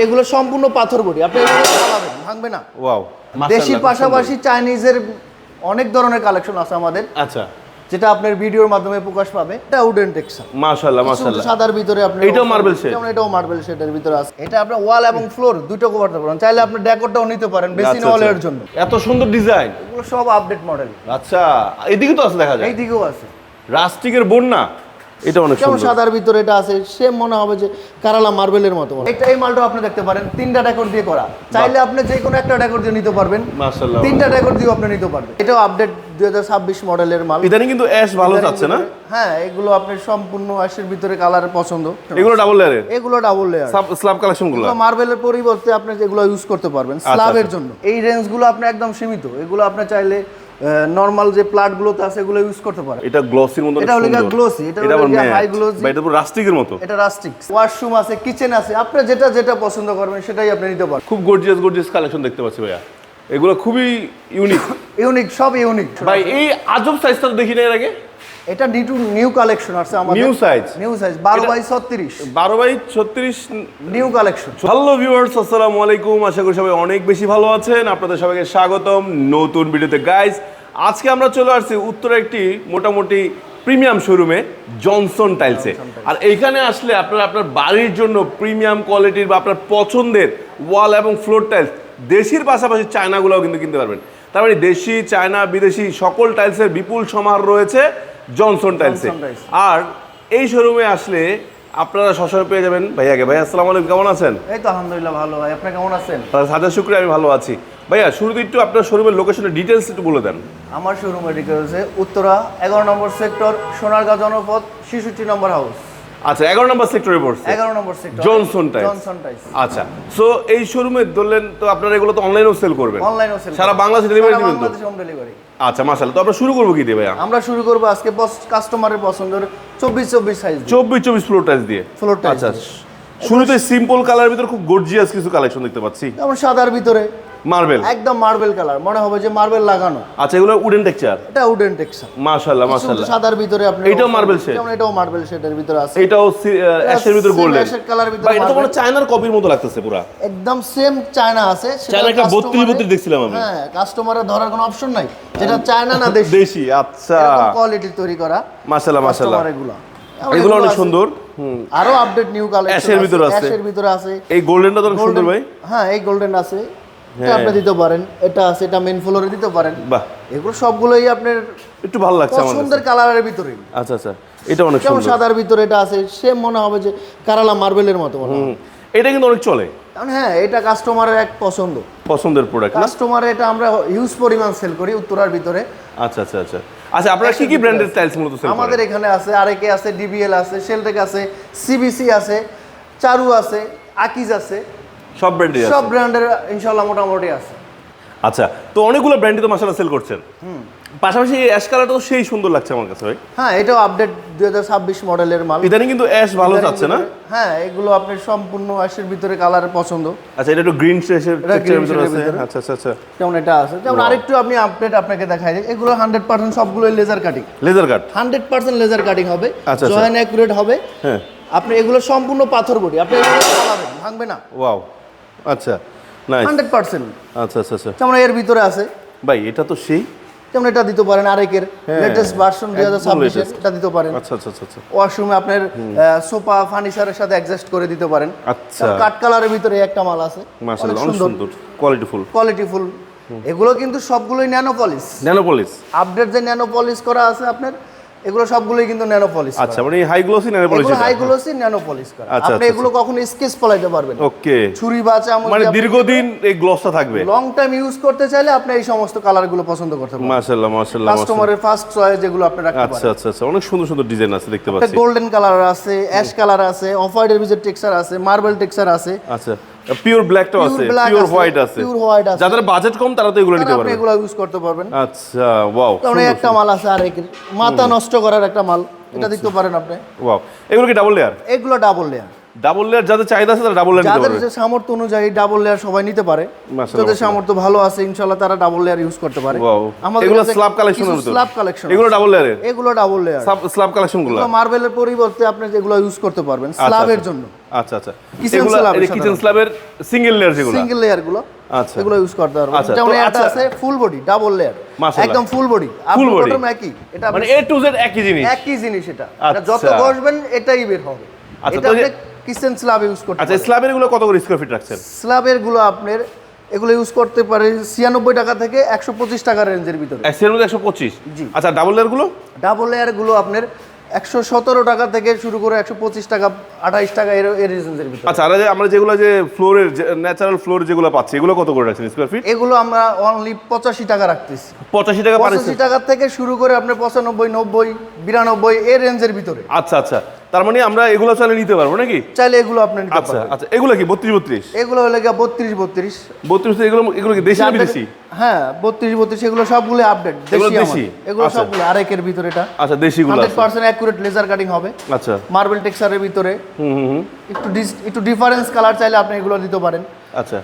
এগুলো সম্পূর্ণ পাথর বডি, আপনি এগুলো চালাবেন, ভাঙবে না। ওয়াও, দেশির পাশাপাশি চাইনিজের অনেক ধরনের কালেকশন আছে আমাদের, আচ্ছা, যেটা আপনার ভিডিওর মাধ্যমে প্রকাশ পাবে। এটা উডেন টেক্সচার, মাশাআল্লাহ মাশাআল্লাহ। সাদার ভিতরে আপনি এটাও মার্বেল শেড, যেমন এটাও মার্বেল শেডের ভিতরে আছে। এটা আপনার ওয়াল এবং ফ্লোর দুটো কভার করতে পারেন, চাইলে আপনি ডেকোরটাও নিতে পারেন বেসিন ওয়ালের জন্য। এত সুন্দর ডিজাইন, এগুলো সব আপডেট মডেল। আচ্ছা, এদিকে তো আছে, দেখা যায় এইদিকেও আছে রাস্টিকের বন্যা, এটা অনেক যেমন সুন্দর। সাদার ভিতরে এটা আছে, সেম মনে হবে যে কারালা মার্বেলের মতো। এটা এই মালটা আপনি দেখতে পারেন তিনটা ডেকোর দিয়ে করা, চাইলে আপনি যে কোনো একটা ডেকোর দিয়ে নিতে পারবেন, মাশাআল্লাহ, তিনটা ডেকোর দিয়ে আপনি নিতে পারবেন। এটাও আপডেট 2026 মডেলের মাল। ইদানিং কিন্তু অ্যাশ ভালো যাচ্ছে না? হ্যাঁ, এগুলো আপনার সম্পূর্ণ অ্যাশের ভিতরে কালার পছন্দ। এগুলো ডাবল লেয়ারের, এগুলো ডাবল লেয়ার স্ল্যাব কালেকশনগুলো। এগুলো মার্বেলের পরিবর্তে আপনি যেগুলো ইউজ করতে পারবেন স্ল্যাবের জন্য। এই রেঞ্জগুলো আপনি একদম সীমিত, এগুলো আপনি চাইলে নরমাল যে প্লাটগুলোতে আছে এগুলো ইউজ করতে পারেন। এটা গ্লসির মতো, এটা হলো গ্লসি, এটা হলো হাই গ্লসি, এটা পুরো রাস্টিকের মতো। এটা রাস্টিক। ওয়াশরুম আছে, কিচেন আছে, আপনি যেটা যেটা পছন্দ করবেন সেটাই আপনি নিতে পারবেন। খুব গর্জিয়াস গর্জিয়াস কালেকশন দেখতে পাচ্ছি ভাইয়া, এগুলো খুবই ইউনিক। ইউনিক, সব ইউনিক ভাই এই আজব সাইজটা তো দেখি না এর আগে। এটা নিউ কালেকশন আছে আমাদের, new size 12x36, 12x36 new collection. Hello viewers, আসসালামু আলাইকুম। আশা করি সবাই অনেক বেশি ভালো আছেন। আপনাদের সবাইকে স্বাগতম নতুন ভিডিওতে। গাইস, আজকে আমরা চলে আসছি উত্তরে একটি মোটামুটি প্রিমিয়াম শোরুমে, জনসন টাইলসে। আর এইখানে আসলে আপনারা আপনার বাড়ির জন্য প্রিমিয়াম কোয়ালিটির বা আপনার পছন্দের ওয়াল এবং ফ্লোর টাইলস, দেশির পাশাপাশি চায়নাগুলোও কিন্তু কিনতে পারবেন। তার মানে দেশি, চায়না, বিদেশি সকল টাইলসের বিপুল সমাহার রয়েছে জনসন টাইলসে। আর এই শোরুমে আসলে আপনারা সবসময় পেয়ে যাবেন ভাইয়াকে। ভাই আসসালামু আলাইকুম, কেমন আছেন? এই তো আলহামদুলিল্লাহ ভালো। ভাই আপনি কেমন আছেন? হাজার শুকরিয়া, আমি ভালো আছি। ভাইয়া শুরুতে একটু আপনার শোরুমের লোকেশনের ডিটেলস একটু বলে দেন। আমার শোরুমের দিকে হচ্ছে উত্তরা 11 নম্বর সেক্টর, সোনারগাঁও জনপথ, 66 নম্বর হাউস। আচ্ছা, 11 নম্বর সেক্টরে পড়ছে, 11 নম্বর sector, Johnson tiles. Johnson tiles. আচ্ছা, সো এই শোরুমে ধরলেন তো আপনারা এগুলো তো অনলাইনেও সেল করবেন? অনলাইনেও সেল, সারা বাংলাদেশে ডেলিভারি দিবেন তো? Home delivery. আচ্ছা মাশাআল্লাহ। তো আমরা শুরু করব কি দিয়ে ভাইয়া? আমরা শুরু করব আজকে কাস্টমারের পছন্দের 24 সাইজ, 24 ফ্লোর টাইলস দিয়ে। Floor tiles. আচ্ছা, শুরুতে সিম্পল কালারের ভিতর খুব গর্জিয়াস কিছু কালেকশন দেখতে পাচ্ছি। যেমন সাদার ভিতরে মার্বেল, একদম মার্বেল কালার, মনে হবে যে মার্বেল লাগানো। আচ্ছা, এগুলো উডেন টেক্সচার, এটা উডেন টেক্সচার। মাশাআল্লাহ মাশাআল্লাহ। সাদার ভিতরে আপনি এটাও মার্বেল শেড, যেমন এটাও মার্বেল শেডের ভিতরে আছে। এটাও অ্যাশের ভিতর গোল্ডেন, অ্যাশের কালার ভিতরে। ভাই এটা তো মানে চায়নার কপির মতো লাগতেছে পুরো, একদম সেম চায়না আছে। চায়না একটা 32 দেখছিলাম আমি। হ্যাঁ, কাস্টমারের ধরার কোনো অপশন নাই, যেটা চায়না না দেশি। দেশি, আচ্ছা, এরকম কোয়ালিটি তৈরি করা মাশাআল্লাহ মাশাআল্লাহ। এগুলো অনেক সুন্দর। আরো আপডেট নিউ কালেকশন অ্যাশের ভিতরে আছে, অ্যাশের ভিতরে আছে। এই গোল্ডেনটা তো অনেক সুন্দর ভাই। হ্যাঁ, এই গোল্ডেন আছে, এটা আপনি দিতে পারেন। এটা আছে, এটা মেইন ফ্লোরে দিতে পারেন। বাহ, এগুলো সবগুলোই আপনার একটু ভালো লাগছে আমার সুন্দর কালারের ভিতরে। আচ্ছা আচ্ছা, এটা অনেক যেমন সুন্দর। সাদার ভিতরে এটা আছে, সেম মনে হবে যে কারালা মার্বেলের মতো মনে হবে। এটা কিন্তু অনেক চলে, কারণ হ্যাঁ, এটা কাস্টমারের এক পছন্দের প্রোডাক্ট না? কাস্টমার, এটা আমরা হিউজ পরিমাণ সেল করি উত্তরার ভিতরে। আচ্ছা আচ্ছা আচ্ছা আচ্ছা, আপনারা কি কি ব্র্যান্ডের টাইলস মূলত সেল করেন? আমাদের এখানে আছে আরএকে আছে, ডিবিএল আছে, শেলটেক আছে, সিবিসি আছে, চারু আছে, আকিজ আছে, সব ব্র্যান্ডের আছে? সব ব্র্যান্ডের ইনশাআল্লাহ মোটামুটি আছে। আচ্ছা, তো অনেকগুলো ব্র্যান্ডই তো মাশাআল্লাহ সেল করছেন। পাশাপাশি এই অ্যাশ কালারটা তো সেই সুন্দর লাগছে আমার কাছে ভাই। হ্যাঁ, এটাও আপডেট 2026 মডেলের মাল। ইদানিং কিন্তু অ্যাশ ভালো যাচ্ছে না? হ্যাঁ, এগুলো আপনার সম্পূর্ণ অ্যাশের ভিতরে কালার পছন্দ। আচ্ছা, এটা একটু গ্রিন শেডের ভিতরে আছে। ভিতরে। আচ্ছা আচ্ছা আচ্ছা, যেমন এটা আছে, যেমন আরেকটু আপনি আপডেট আপনাকে দেখাই দিই। এগুলো 100% সবগুলোই laser cutting, laser cut, 100% laser cutting হবে, আচ্ছা, জয়েন অ্যাকুরেট হবে। হ্যাঁ, আপনি এগুলো সম্পূর্ণ পাথর বডি, আপনি এগুলো চালাবেন, ভাঙবে না। ওয়াও, আচ্ছা, নাইস, 100%। আচ্ছা আচ্ছা আচ্ছা। যেমন এর ভিতরে আছে, ভাই এটা তো সেই, যেমন এটা দিতে পারেন আরেকের লেটেস্ট ভার্সন 2026 এর, এটা দিতে পারেন। আচ্ছা আচ্ছা আচ্ছা, ওয়াশরুমে আপনার সোফা ফার্নিচারের সাথে অ্যাডজাস্ট করে দিতে পারেন। আচ্ছা, কাট কালারের ভিতরে একটা মাল আছে, মাশাআল্লাহ অনেক সুন্দর, কোয়ালিটিফুল। এগুলো কিন্তু সবগুলোই ন্যানো পলিশ, আপডেট যে ন্যানো পলিশ করা আছে আপনার, এগুলো সবগুলোই কিন্তু ন্যানো পলিশ। আচ্ছা, মানে হাই গ্লোসি ন্যানো পলিশ, এগুলো হাই গ্লোসি ন্যানো পলিশ করা। আপনি এগুলো কখনো স্কেচ ফলাইতে পারবেন, ওকে, ছুরি বা চামচ, মানে দীর্ঘদিন এই গ্লসটা থাকবে। লং টাইম ইউজ করতে চাইলে আপনি এই সমস্ত কালারগুলো পছন্দ করতে পারেন। মাশাআল্লাহ মাশাআল্লাহ, কাস্টমারের ফার্স্ট চয়েস যেগুলো আপনি রাখতে পারেন। আচ্ছা আচ্ছা আচ্ছা, অনেক সুন্দর সুন্দর ডিজাইন আছে দেখতে পাচ্ছি। গোল্ডেন কালার আছে, অ্যাশ কালার আছে, অফ হোয়াইটের ভিতরে টেক্সচার আছে, মার্বেল টেক্সচার আছে। আচ্ছা, পিওর ব্ল্যাকটাও আছে, পিওর হোয়াইট আছে। যাদের বাজেট কম তারা তো এগুলো নিতে পারবে, আপনি এগুলো ইউজ করতে পারবেন। আচ্ছা, ওয়াও, কারণ একটা মাল আছে মাথা নষ্ট করার একটা মাল, এটা দিতে পারেন আপনি। ওয়াও, এগুলো কি ডাবল লেয়ার? এগুলো ডাবল লেয়ার, ডাবল লেয়ার যাদের চাহিদা আছে তারা ডাবল লেয়ার নিতে যাদের পারবে। যে সামর্থ্য অনুযায়ী ডাবল লেয়ার সবাই নিতে পারে। মাশাআল্লাহ, যাদের সামর্থ্য ভালো আছে ইনশাআল্লাহ তারা ডাবল লেয়ার ইউজ করতে পারে। ওয়াও, এগুলো স্ল্যাব কালেকশনের ভিতর। স্ল্যাব কালেকশন, এগুলো ডাবল লেয়ারের, এগুলো ডাবল লেয়ার স্ল্যাব কালেকশনগুলো। মার্বেলের পরিবর্তে আপনি যেগুলো ইউজ করতে পারবেন স্ল্যাবের জন্য। আচ্ছা আচ্ছা, কিচেন এগুলো স্ল্যাব, কিচেন স্ল্যাবের সিঙ্গেল লেয়ার যেগুলো, সিঙ্গেল লেয়ার গুলো, আচ্ছা এগুলো ইউজ করতে পারবেন। আচ্ছা, যেমন তো এটা আচ্ছা, আছে ফুল বডি ডাবল লেয়ার, মাশাআল্লাহ, একদম ফুল বডি ফুল আপনি বডি বটম একই, এটা মানে এ টু জেড একই জিনিস, একই জিনিস। এটা আচ্ছা। যত ঘষবেন এটাই বের হবে। আচ্ছা, এটা তো আপনি কিচেন স্ল্যাব ইউজ করতে আচ্ছা, পারবেন। স্ল্যাবের গুলো কত করে স্কয়ার ফিট রাখছেন? স্ল্যাবের গুলো আপনার এগুলো ইউজ করতে পারে 96 টাকা থেকে 125 টাকা রেঞ্জের ভিতরে। এর মধ্যে 125। জি। আচ্ছা, ডাবল লেয়ার গুলো? ডাবল লেয়ার গুলো আপনার 117 টাকা থেকে শুরু করে 125 টাকা 28 টাকা এর রেঞ্জের ভিতরে। আচ্ছা, আর এই যে আমরা যেগুলো যে ফ্লোরের ন্যাচারাল ফ্লোর যেগুলো পাচ্ছি এগুলো কত করে রাখছেন স্কয়ার ফিট? এগুলো আমরা অনলি 85 টাকা রাখতেছি। 85 টাকা পার 85 টাকা থেকে শুরু করে আপনার 95 90 92 এর রেঞ্জের ভিতরে। আচ্ছা আচ্ছা, তার মানে আমরা এগুলো চাইলে নিতে পারবো নাকি? চাইলে এগুলো আপনি নিতে আচ্ছা পারবেন। আচ্ছা, এগুলো কি 32 32? এগুলো হলো গিয়া 32 32। 32 এগুলো এগুলো কি দেশি না বিদেশি? হ্যাঁ 32 32 এগুলো সবগুলো আপডেট এগুলো দেশি দেশি? আমাদের। এগুলো আচ্ছা। সবগুলো আরেকের ভিতরে এটা আচ্ছা, দেশিগুলো আছে। 100% অ্যাকুরেট লেজার কাটিং হবে। আচ্ছা, মার্বেল টেক্সচারের ভিতরে হুম, একটু ডিফারেন্স কালার চাইলে আপনি এগুলো দিতে পারেন। আচ্ছা,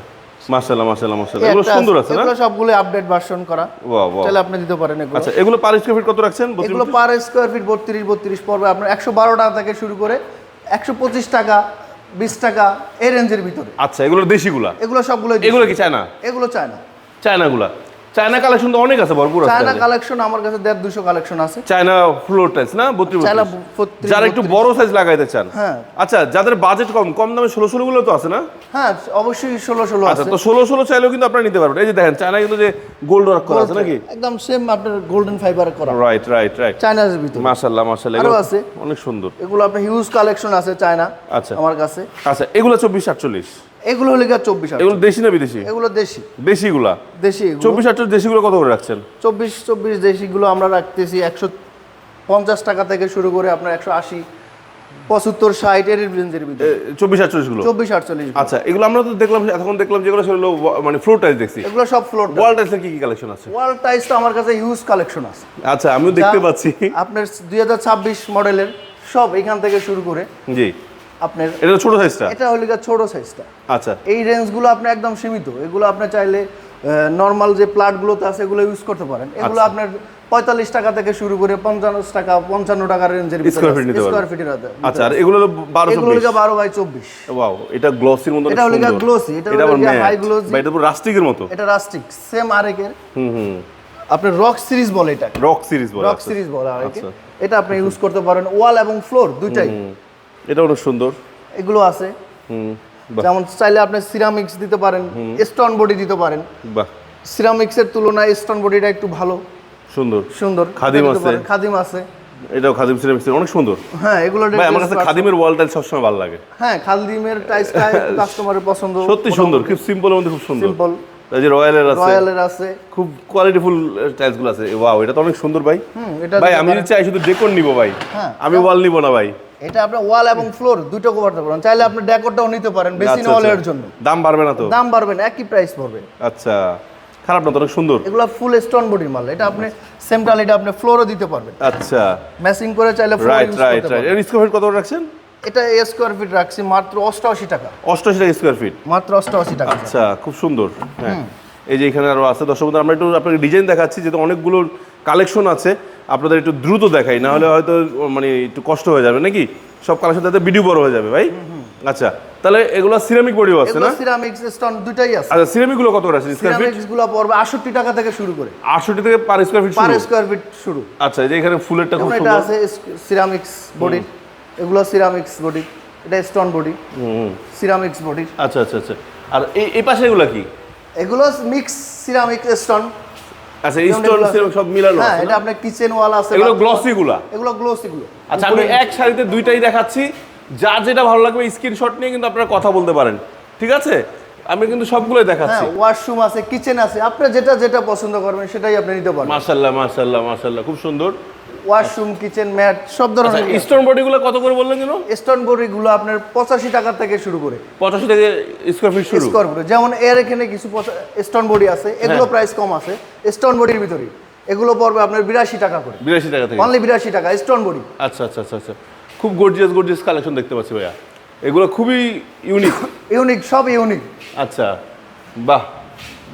মাশাআল্লাহ মাশাআল্লাহ মাশাআল্লাহ, এগুলো সুন্দর আছে না? এগুলো সবগুলো আপডেট ভার্সন করা, ওয়াও ওয়াও। চাইলে আপনি দিতে পারেন এগুলো। আচ্ছা, এগুলো পার স্কয়ার ফিট কত রাখছেন? এগুলো পার স্কয়ার ফিট 32 32 পড়বে আপনার 112 টাকা থেকে শুরু করে 125 টাকা 20 টাকা এই রেঞ্জের ভিতরে। আচ্ছা, এগুলো দেশিগুলা? এগুলো সবগুলো এগুলো কি চায়না? এগুলো চায়না। চায়নাগুলা? চায়না কালেকশন তো অনেক আছে, ভরপুর আছে। চায়না কালেকশন আমার কাছে 150 200 কালেকশন আছে। চায়না ফ্লোর টাইলস না 32 চায়না 32? যারা একটু বড় সাইজ লাগাইতে চান, হ্যাঁ। আচ্ছা, যাদের বাজেট কম কম দামে 16 16 গুলো তো আছে না? হ্যাঁ অবশ্যই 16 16 আচ্ছা, আছে। তো 16 16 চাইলেও কিন্তু আপনারা নিতে পারবেন। এই যে দেখেন চায়না কিন্তু যে গোল্ড ওয়ার্ক করা আছে নাকি? একদম সেম আপনার গোল্ডেন ফাইবার করা, রাইট রাইট রাইট, চায়নার ভিতরে। মাশাআল্লাহ মাশাআল্লাহ, আরো এগুলো আছে। অনেক সুন্দর। এগুলো আপনার হিউজ কালেকশন আছে চায়না আচ্ছা আমার কাছে। আচ্ছা, এগুলো 24 48? এগুলো হলো গিয়া 24 এগুলো দেশি না বিদেশি? এগুলো দেশি দেশিগুলা? দেশি এগুলো। 24 48 দেশিগুলো কত করে রাখছেন? 24 24 দেশিগুলো আমরা রাখতেছি 150 টাকা থেকে শুরু করে আপনার 180 75 60 এর রেঞ্জের ভিতরে। 24 48 গুলো? 24 48। আচ্ছা, এগুলো আমরা তো দেখলাম, এখন দেখলাম যেগুলো সেগুলো মানে ফ্লোর টাইলস দেখছি। এগুলো সব ফ্লোর ওয়াল টাইলসের কি কি কালেকশন আছে? ওয়াল টাইলস তো আমার কাছে হিউজ কালেকশন আছে। আচ্ছা, আমিও দেখতে পাচ্ছি। আপনার 2026 মডেলের সব এখান থেকে শুরু করে জি, আপনার এটা ছোট সাইজটা? এটা হলো গিয়া ছোট সাইজটা। আচ্ছা, এই রেঞ্জগুলো আপনি একদম সীমিত। এগুলো আপনি চাইলে নরমাল যে প্লাটগুলোতে আছে এগুলো ইউজ করতে পারেন। এগুলো আপনার 45 টাকা থেকে শুরু করে 50 টাকা 55 টাকা রেঞ্জের ভিতরে স্কয়ার ফিট নিতে পারবেন। স্কয়ার ফিটের ভিতরে। আচ্ছা, আর এগুলো 12 এগুলো হলো 24? 12 বাই 24। ওয়াও, এটা গ্লসির মতো, এটা হলো গিয়া গ্লোসি, এটা হলো গিয়া হাই গ্লোসি, বা এটা পুরো রাস্টিকের মতো। এটা রাস্টিক সেম আরেকের। হুম, আপনার রক সিরিজ বলে এটা, রক সিরিজ বলে। রক আচ্ছা, সিরিজ বলে আরেকে। আচ্ছা। এটা আপনি ইউজ করতে পারেন ওয়াল এবং ফ্লোর দুইটাই। এটা অনেক সুন্দর। এগুলো আছে হুম, বাহ যেমন চাইলে আপনি সিরামিক্স দিতে পারেন, স্টোন বডি দিতে পারেন। বাহ, সিরামিক্সের তুলনায় স্টোন বডিটা একটু ভালো সুন্দর। সুন্দর। খাদিম এটা দিতে আছে। পারেন, খাদিম আছে। এটাও খাদিম সিরামিক্সের অনেক সুন্দর। হ্যাঁ এগুলো ভাই, আমার কাছে খাদিমের ওয়াল টাইল সবসময় ভালো লাগে। হ্যাঁ খাদিমের টাইলসটা কাস্টমারের পছন্দ। সত্যি সুন্দর, খুব সিম্পলের মধ্যে খুব সুন্দর। সিম্পল। এই যে রয়্যালের আছে, রয়্যালের আছে। খুব কোয়ালিটিফুল টাইলস গুলো আছে। ওয়াও, এটা তো অনেক সুন্দর ভাই। এটা ভাই, দিতে আমি যদি চাই শুধু ডেকোর নিব ভাই, হ্যাঁ। আমি ওয়াল নিব না ভাই। এটা আপনি ওয়াল এবং ফ্লোর দুটো কভার করতে পারেন। চাইলে আপনি ডেকোরটাও নিতে পারেন বেসিন আচ্ছা, ওয়ালের আচ্ছা। জন্য। দাম বাড়বে না তো? দাম বাড়বে না, একই প্রাইস পড়বে। আচ্ছা, খারাপ না তো, অনেক সুন্দর। এগুলো ফুল স্টোন বডির মাল। এটা আপনি সেম টালিটা আপনি ফ্লোরও দিতে পারবেন। আচ্ছা, ম্যাচিং করে চাইলে ফ্লোর রাইট ইউজ রাইট করতে রাইট। পারবেন। এর স্কয়ার ফিট কত রাখছেন? এটা স্কয়ার ফিট রাখছি মাত্র 88 টাকা। 88 টাকা স্কয়ার ফিট? মাত্র 88 টাকা। আচ্ছা, খুব সুন্দর। হ্যাঁ, এই যে এখানে আরো আছে। দর্শক বন্ধুরা, আমরা একটু আপনাকে ডিজাইন দেখাচ্ছি, যেহেতু অনেকগুলো কালেকশন আছে, আপনাদের একটু দ্রুত দেখাই, না হলে হয়তো মানে একটু কষ্ট হয়ে যাবে নাকি, সব কালেকশন তাতে ভিডিও বড় হয়ে যাবে ভাই। আচ্ছা, তাহলে এগুলো সিরামিক বডিও আছে এগুলো না? সিরামিক্স স্টোন দুটাই আছে। আচ্ছা, সিরামিক গুলো কত আছে স্কয়ার ফিট? সিরামিক্স গুলো পড়বে 68 টাকা থেকে শুরু করে। 68 থেকে পার স্কয়ার ফিট পার শুরু? স্কয়ার ফিট শুরু। আচ্ছা, এই যে এখানে ফুলেরটা খুব যেমন এটা সুন্দর। আছে সিরামিক্স বডি, এগুলো সিরামিক্স বডি, এটা স্টোন বডি, সিরামিক্স বডি। আচ্ছা আচ্ছা আচ্ছা, আর এই পাশে এগুলো কি? এগুলো মিক্স সিরামিক স্টোন। আচ্ছা, এই স্টোন সিরামিক সব মিলানো হ্যাঁ, আছে এটা না? আপনার কিচেন ওয়াল আছে। এগুলো গ্লসি গুলা? এগুলো গ্লসি গুলো। আচ্ছা, আমি এক সারিতে দুইটাই দেখাচ্ছি, যার যেটা ভালো লাগবে স্ক্রিনশট নিয়ে কিন্তু আপনারা কথা বলতে পারেন, ঠিক আছে? আমি কিন্তু সবগুলোই দেখাচ্ছি। হ্যাঁ, ওয়াশরুম আছে, কিচেন আছে, আপনি যেটা যেটা পছন্দ করবেন সেটাই আপনি নিতে পারবেন। মাশাআল্লাহ মাশাআল্লাহ মাশাআল্লাহ, খুব সুন্দর। ওয়াশরুম, কিচেন, ম্যাট সব ধরনের। স্টোন বডিগুলো কত করে বললেন যেন? স্টোন বডিগুলো আপনার 85 টাকা থেকে শুরু করে 85 থেকে স্কয়ার ফিট শুরু? Square foot. যেমন এর এখানে কিছু স্টোন বডি আছে, এগুলো প্রাইস কম আছে স্টোন বডির ভিতরে। এগুলো পড়বে আপনার 82 টাকা করে। 82 টাকা থেকে? অনলি 82 টাকা স্টোন বডি। আচ্ছা আচ্ছা আচ্ছা আচ্ছা, খুব গর্জিয়াস গর্জিয়াস কালেকশন দেখতে পাচ্ছি ভাইয়া। এগুলো খুবই ইউনিক। ইউনিক, সব ইউনিক। আচ্ছা, বাহ,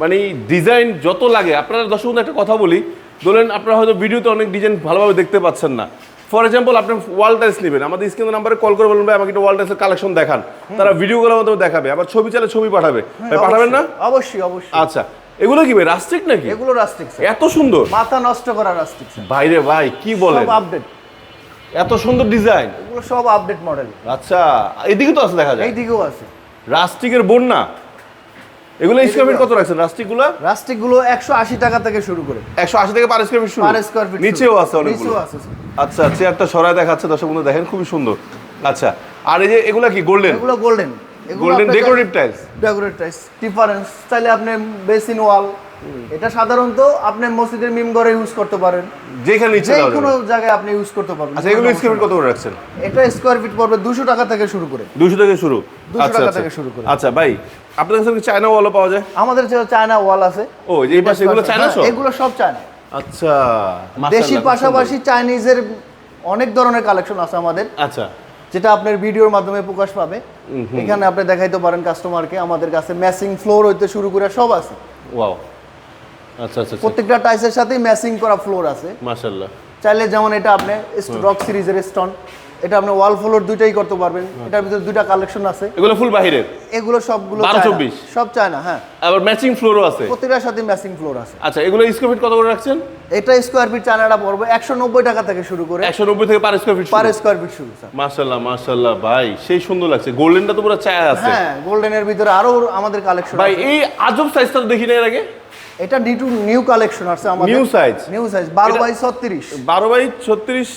মানে ডিজাইন যত লাগে। আপনারা দর্শক বন্ধু একটা কথা বলি, ধরেন আপনারা হয়তো ভিডিওতে অনেক ডিজাইন ভালোভাবে দেখতে পাচ্ছেন না। ফর এক্সাম্পল, আপনি ওয়াল টাইলস নেবেন, আমাদের স্ক্রিন নাম্বারে কল করে বলবেন ভাই আমাকে একটা ওয়াল টাইলসের কালেকশন দেখান, তারা ভিডিওগুলোর মাধ্যমে দেখাবে, আবার ছবি চাইলে ছবি পাঠাবে। ভাই পাঠাবেন না? অবশ্যই অবশ্যই। আচ্ছা, এগুলো কি ভাই রাস্টিক নাকি? এগুলো রাস্টিক স্যার। এত সুন্দর, মাথা নষ্ট করা রাস্টিক স্যার। বাইরে ভাই কি বলেন, সব আপডেট, এত সুন্দর ডিজাইন। এগুলো সব আপডেট মডেল। আচ্ছা, এদিকে তো আছে দেখা যায়, এই দিকেও আছে রাস্টিকের বন্যা। এগুলো স্কয়ার ফিট কত রাখছেন রাস্টিকগুলো? রাস্টিকগুলো 180 টাকা থেকে শুরু করে 180 থেকে পার স্কয়ার ফিট শুরু। পার স্কয়ার ফিট নিচেও আছে অনেকগুলো। নিচেও আছে স্যার। আচ্ছা, চেয়ারটা সরায় দেখাচ্ছে দর্শক বন্ধু, দেখেন খুবই সুন্দর। আচ্ছা, আর এই যে এগুলা কি গোল্ডেন? এগুলো golden, golden decorative tiles. Decorative tiles difference চাইলে আপনি বেসিন ওয়াল, এটা সাধারণত আপনি মসজিদের মিমঘরে ইউজ করতে পারেন, যেখানে ইচ্ছে যে দাও কোনো জায়গায় আপনি ইউজ করতে পারবেন। আচ্ছা, এগুলো স্কয়ার ফিট কত করে রাখছেন? এটা স্কয়ার ফিট পড়বে 200 টাকা থেকে শুরু করে। 200 থেকে শুরু। 200 আচ্ছা টাকা আচ্ছা থেকে শুরু করে। আচ্ছা ভাই, আপনাদের কাছে কি চায়না ওয়ালও পাওয়া যায়? আমাদের যে চায়না ওয়াল আছে, ও যে এই পাশে এগুলো চায়না সব? এগুলো সব চায়না। আচ্ছা, দেশির পাশাপাশি চাইনিজের অনেক ধরনের কালেকশন আছে আমাদের, আচ্ছা, যেটা আপনার ভিডিওর মাধ্যমে প্রকাশ পাবে। এখানে আপনি দেখাইতে পারেন কাস্টমারকে, আমাদের কাছে ম্যাচিং ফ্লোর হইতে শুরু করে সব আছে। ওয়াও, আচ্ছা আচ্ছা, প্রত্যেকটা টাইলসের সাথেই ম্যাচিং করা ফ্লোর আছে। মাশাআল্লাহ। চাইলে যেমন এটা আপনি রক সিরিজের স্টোন, এটা আপনি ওয়াল ফ্লোর দুইটাই করতে পারবেন। এটার ভিতরে দুইটা কালেকশন আছে। এগুলো ফুল বাহিরের? এগুলো সবগুলো 12-24 সব চায়না, হ্যাঁ। আবার ম্যাচিং ফ্লোরও আছে? প্রত্যেকটার সাথে ম্যাচিং ফ্লোর আছে। আচ্ছা, এগুলো স্কয়ার ফিট কত করে রাখছেন? এটা স্কয়ার ফিট চায়নাটা পড়বে 190 টাকা থেকে শুরু করে 190 থেকে per square feet. Per square feet শুরু স্যার। মাশাআল্লাহ মাশাআল্লাহ ভাই, সেই সুন্দর লাগছে। গোল্ডেনটা তো পুরো চায়া আছে। হ্যাঁ, গোল্ডেনের ভিতরে আরো আমাদের কালেকশন ভাই আছে। এই আজব সাইজটা তো দেখি না এর আগে। এটা নিউ কালেকশন আছে আমাদের। New size? New size 12 by 36। 12 by 36?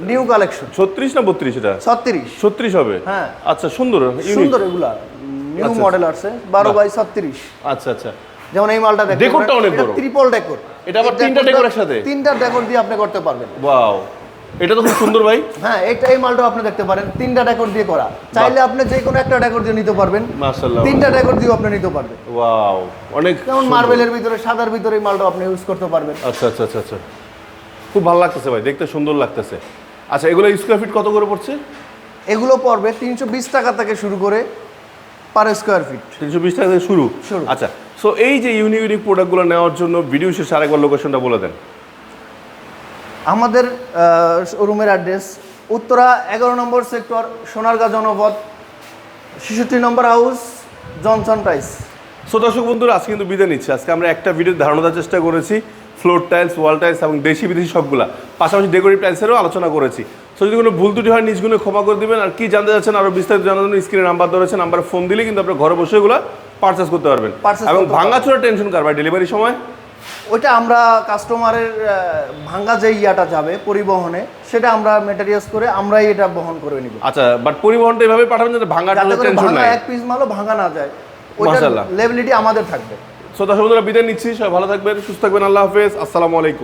New collection. 36 না 32 এটা? 36। 36 হবে? হ্যাঁ। আচ্ছা, সুন্দর, ইউনিক। সুন্দর এগুলা নিউ আচ্ছা, মডেল আছে 12 বাই 36। আচ্ছা আচ্ছা, যেমন এই মালটা দেখেন, ডেকোরটা অনেক বড়। Triple decor. এটা আবার তিনটা ডেকোর একসাথে? তিনটা ডেকোর দিয়ে আপনি করতে পারবেন। ওয়াও, এটা তো খুব সুন্দর ভাই। হ্যাঁ, এই মালটাও আপনি দেখতে পারেন, তিনটা ডেকোর দিয়ে করা। চাইলে আপনি যে কোনো একটা ডেকোর দিয়ে নিতে পারবেন। মাশাআল্লাহ, তিনটা ডেকোর দিয়ে আপনি নিতে পারবেন। ওয়াও, অনেক যেমন সুন্দর। মার্বেলের ভিতরে, সাদার ভিতরে এই মালটাও আপনি ইউজ করতে পারবেন। আচ্ছা আচ্ছা আচ্ছা আচ্ছা, খুব ভালো লাগতেছে ভাই, দেখতে সুন্দর লাগতেছে। আচ্ছা, এগুলো স্কয়ার ফিট কত করে পড়ছে? এগুলো পড়বে 320 টাকা থেকে শুরু করে পার স্কয়ার ফিট। 320 টাকা থেকে শুরু। শুরু। আচ্ছা, সো এই যে ইউনিক ইউনিক প্রোডাক্টগুলো নেওয়ার জন্য ভিডিও শেষে আরেকবার লোকেশনটা বলে দেন। আমাদের শোরুমের অ্যাড্রেস উত্তরা 11 নম্বর সেক্টর, সোনারগাঁ জনপদ, 66 নম্বর হাউস, জনসন টাইলস। সো দর্শক বন্ধুরা, আজকে কিন্তু বিদায় নিচ্ছে। আজকে আমরা একটা ভিডিও ধারণা দেওয়ার চেষ্টা করেছি ফ্লোর টাইলস, ওয়াল টাইলস এবং দেশি বিদেশি সবগুলা, পাশাপাশি ডেকোরেটিভ টাইলসেরও আলোচনা করেছি। সো যদি কোনো ভুল ত্রুটি হয় নিজগুলো ক্ষমা করে দিবেন। আর কি জানতে চাচ্ছেন আরও বিস্তারিত জানার জন্য স্ক্রিনে নাম্বার দেওয়া রয়েছে, নাম্বারে ফোন দিলে কিন্তু আপনার ঘরে বসে এগুলো পারচেস করতে পারবেন। এবং ভাঙাচোরা টেনশন কার ভাই ডেলিভারি সময়? ওইটা আমরা কাস্টমারের ভাঙ্গা যে ইয়াটা যাবে পরিবহনে, সেটা আমরা মেটেরিয়ালস করে আমরাই এটা বহন করে নিব। আচ্ছা, বাট পরিবহনটা এভাবে পাঠাবেন যাতে ভাঙাটা টেনশন নাই। এক পিস মালও ভাঙা না যায়, ওইটা মাশাআল্লাহ, লেবিলিটি আমাদের থাকবে। সো দর্শক বন্ধুরা, বিদায় নিচ্ছি। সবাই ভালো থাকবেন, সুস্থ থাকবেন। আল্লাহ হাফেজ, আসসালামু আলাইকুম।